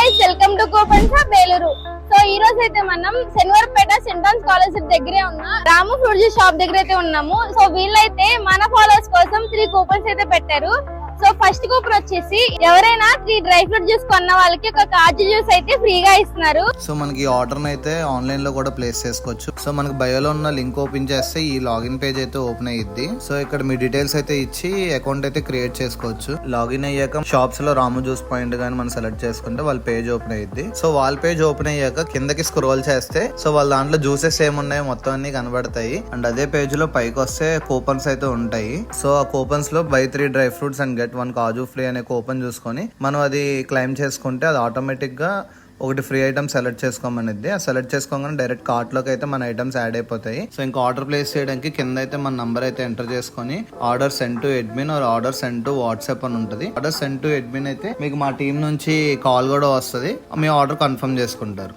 Guys, welcome to coupons of Belur. So ఈ రోజు అయితే మనం శనివారపేట సెంట్ ఆన్స్ కాలేజ్ దగ్గరే ఉన్న రాము ఫ్రూట్ జ్యూస్ షాప్ దగ్గర అయితే ఉన్నాము. సో వీళ్ళైతే మన ఫాలోవర్స్ కోసం 3 కూపన్స్ అయితే పెట్టారు. సో ఫస్ట్ కూపన్ వచ్చేసి ఎవరైనా 3 డ్రై ఫ్రూట్ జ్యూస్ కొన్న వాళ్ళకి ఒక కాజు జ్యూస్ అయితే ఫ్రీగా ఇస్తున్నారు. సో మనకి ఆర్డర్ అయితే ఆన్లైన్ లో కూడా ప్లేస్ చేసుకోవచ్చు. సో మనకి బయోలో ఉన్న లింక్ ఓపెన్ చేస్తే ఈ లాగిన్ పేజ్ అయితే ఓపెన్ అయ్యిద్ది. సో ఇక్కడ మీ డీటెయిల్స్ అయితే ఇచ్చి అకౌంట్ అయితే క్రియేట్ చేసుకోవచ్చు. లాగిన్ అయ్యాక షాప్స్ లో రాము జ్యూస్ పాయింట్ గానీ మనం సెలెక్ట్ చేసుకుంటే వాళ్ళ పేజ్ ఓపెన్ అయ్యిద్ది. సో వాళ్ళ పేజ్ ఓపెన్ అయ్యాక కిందకి స్క్రోల్ చేస్తే సో వాళ్ళ దాంట్లో జ్యూసెస్ ఏమున్నాయో మొత్తం అన్ని కనబడతాయి. అండ్ అదే పేజ్ లో పైకి వస్తే కూపన్స్ అయితే ఉంటాయి. సో ఆ కూపన్స్ లో by 3 dry fruits and get 1 kaju free అనే కూపన్ చూసుకొని మనం అది క్లైమ్ చేసుకుంటే అది ఆటోమేటిక్ గా ఒకటి ఫ్రీ ఐటమ్ సెలెక్ట్ చేసుకోమనిద్ది. ఆ సెలెక్ట్ చేసుకోగానే డైరెక్ట్ కార్ట్ లోకి అయితే మన ఐటమ్స్ యాడ్ అయిపోతాయి. సో ఇంకా ఆర్డర్ ప్లేస్ చేయడానికి కింద అయితే మన నంబర్ అయితే ఎంటర్ చేసుకొని order send to admin or order send to WhatsApp అని ఉంటుంది. ఆర్డర్ సెండ్ టు అడ్మిన్ అయితే మీకు మా టీం నుంచి కాల్ కూడా వస్తుంది. మీ ఆర్డర్ కన్ఫర్మ్ చేసుకుంటారు.